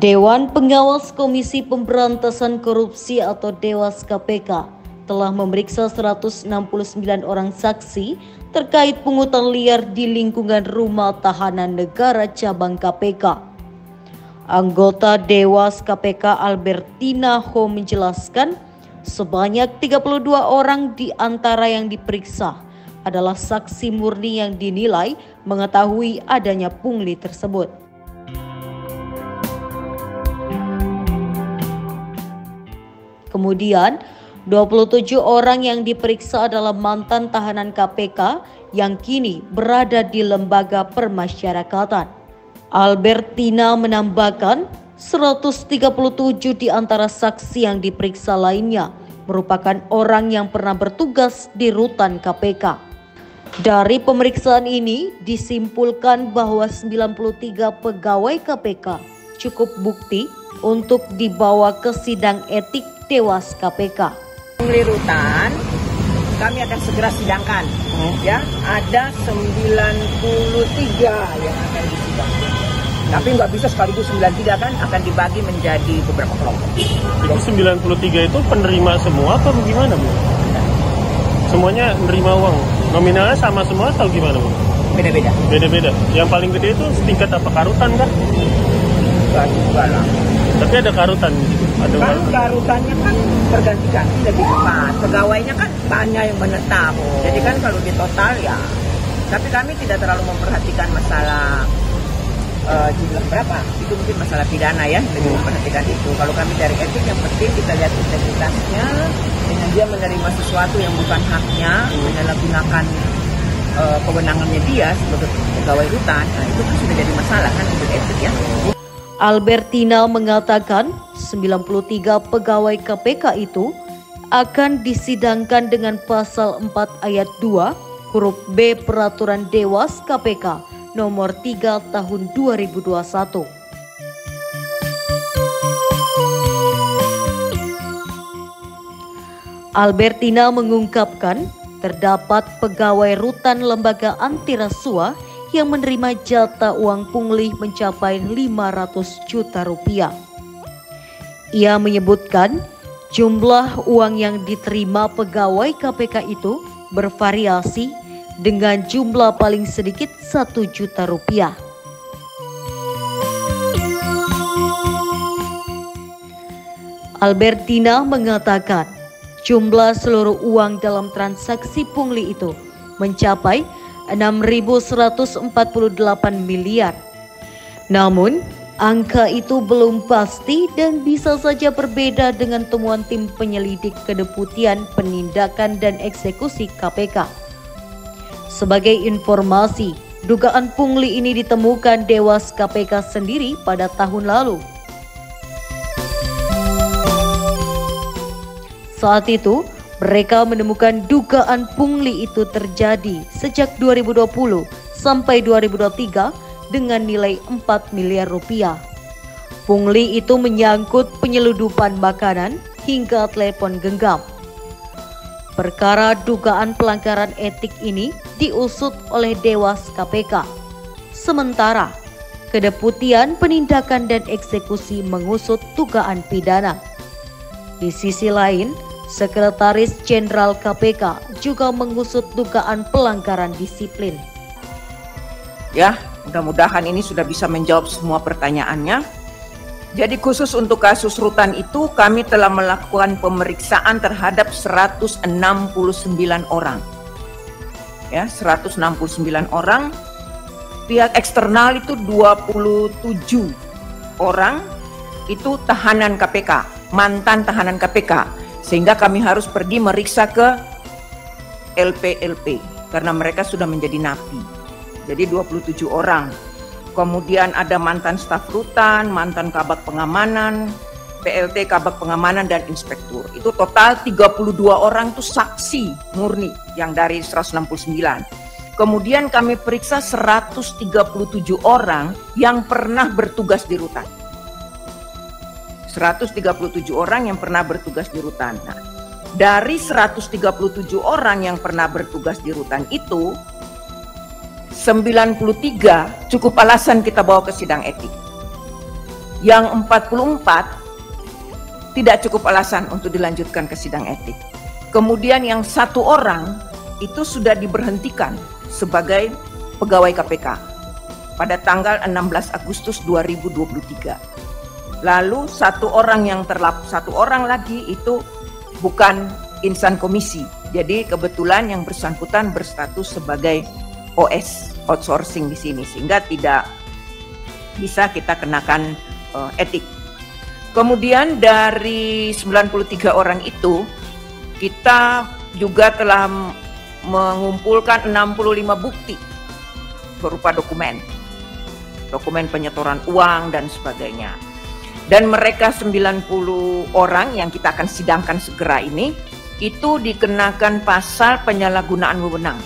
Dewan Pengawas Komisi Pemberantasan Korupsi atau Dewas KPK telah memeriksa 169 orang saksi terkait pungutan liar di lingkungan Rumah Tahanan Negara Cabang KPK. Anggota Dewas KPK Albertina Ho menjelaskan sebanyak 32 orang di antara yang diperiksa adalah saksi murni yang dinilai mengetahui adanya pungli tersebut. Kemudian, 27 orang yang diperiksa adalah mantan tahanan KPK yang kini berada di lembaga permasyarakatan. Albertina menambahkan, 137 di antara saksi yang diperiksa lainnya merupakan orang yang pernah bertugas di rutan KPK. Dari pemeriksaan ini disimpulkan bahwa 93 pegawai KPK cukup bukti untuk dibawa ke sidang etik Dewas KPK. Pungli rutan kami akan segera sidangkan. Ya, ada 93 yang akan disidang. Tapi nggak bisa sekaligus 93 kan, akan dibagi menjadi beberapa kelompok. Itu 93 itu penerima semua atau gimana, Bu? Semuanya menerima uang. Nominalnya sama semua atau gimana, Bu? Beda-beda. Beda-beda. Yang paling gede itu setingkat apa, karutan kah? Enggak juga lah. Tapi ada karutan gitu. Ada kan karutannya kan berganti-ganti lebih cepat. Pegawainya kan banyak yang menetap. Jadi kan kalau di total ya. Tapi kami tidak terlalu memperhatikan masalah jumlah berapa. Itu mungkin masalah pidana ya. Lebih memperhatikan itu. Kalau kami dari etik yang penting kita lihat integritasnya. Dengan dia menerima sesuatu yang bukan haknya, menyalahgunakan kewenangannya dia sebagai pegawai rutan. Nah, itu kan sudah jadi masalah kan untuk etik ya. Albertina mengatakan 93 pegawai KPK itu akan disidangkan dengan pasal 4 ayat 2 huruf B Peraturan Dewas KPK nomor 3 tahun 2021. Albertina mengungkapkan terdapat pegawai rutan lembaga anti rasuah yang menerima jatah uang pungli mencapai 500 juta rupiah. Ia menyebutkan jumlah uang yang diterima pegawai KPK itu bervariasi dengan jumlah paling sedikit 1 juta rupiah. Albertina mengatakan jumlah seluruh uang dalam transaksi pungli itu mencapai 6.148 miliar. Namun, angka itu belum pasti dan bisa saja berbeda dengan temuan tim penyelidik Kedeputian Penindakan dan Eksekusi KPK. Sebagai informasi, dugaan pungli ini ditemukan Dewas KPK sendiri pada tahun lalu. Saat itu, mereka menemukan dugaan pungli itu terjadi sejak 2020 sampai 2023 dengan nilai 4 miliar rupiah. Pungli itu menyangkut penyeludupan makanan hingga telepon genggam. Perkara dugaan pelanggaran etik ini diusut oleh Dewas KPK. Sementara, Kedeputian Penindakan dan Eksekusi mengusut dugaan pidana. Di sisi lain, Sekretaris Jenderal KPK juga mengusut dugaan pelanggaran disiplin. Ya, mudah-mudahan ini sudah bisa menjawab semua pertanyaannya. Jadi khusus untuk kasus rutan itu kami telah melakukan pemeriksaan terhadap 169 orang. Ya, 169 orang. Pihak eksternal itu 27 orang itu tahanan KPK, mantan tahanan KPK. Sehingga kami harus pergi meriksa ke LP karena mereka sudah menjadi napi. Jadi 27 orang. Kemudian ada mantan staf rutan, mantan kabak pengamanan, PLT kabak pengamanan dan inspektur. Itu total 32 orang itu saksi murni yang dari 169. Kemudian kami periksa 137 orang yang pernah bertugas di rutan. 137 orang yang pernah bertugas di rutan. Nah, dari 137 orang yang pernah bertugas di rutan itu, 93 cukup alasan kita bawa ke sidang etik. Yang 44 tidak cukup alasan untuk dilanjutkan ke sidang etik. Kemudian yang 1 orang itu sudah diberhentikan sebagai pegawai KPK pada tanggal 16 Agustus 2023. Lalu 1 orang lagi itu bukan insan komisi. Jadi kebetulan yang bersangkutan berstatus sebagai OS, outsourcing di sini, sehingga tidak bisa kita kenakan etik. Kemudian dari 93 orang itu kita juga telah mengumpulkan 65 bukti berupa dokumen penyetoran uang dan sebagainya. Dan mereka 90 orang yang kita akan sidangkan segera ini itu dikenakan pasal penyalahgunaan wewenang.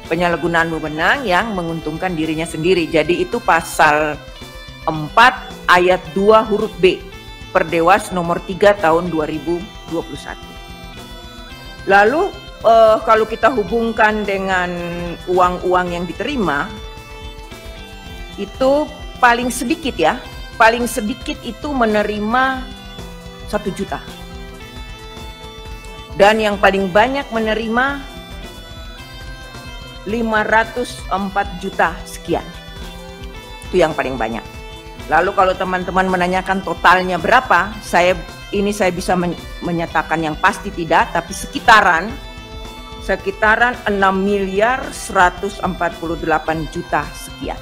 Penyalahgunaan wewenang yang menguntungkan dirinya sendiri. Jadi itu pasal 4 ayat 2 huruf B Perdewas nomor 3 tahun 2021. Lalu kalau kita hubungkan dengan uang-uang yang diterima, itu paling sedikit itu menerima 1 juta. Dan yang paling banyak menerima 504 juta sekian. Itu yang paling banyak. Lalu kalau teman-teman menanyakan totalnya berapa, saya bisa menyatakan yang pasti tidak, tapi sekitaran 6 miliar 148 juta sekian.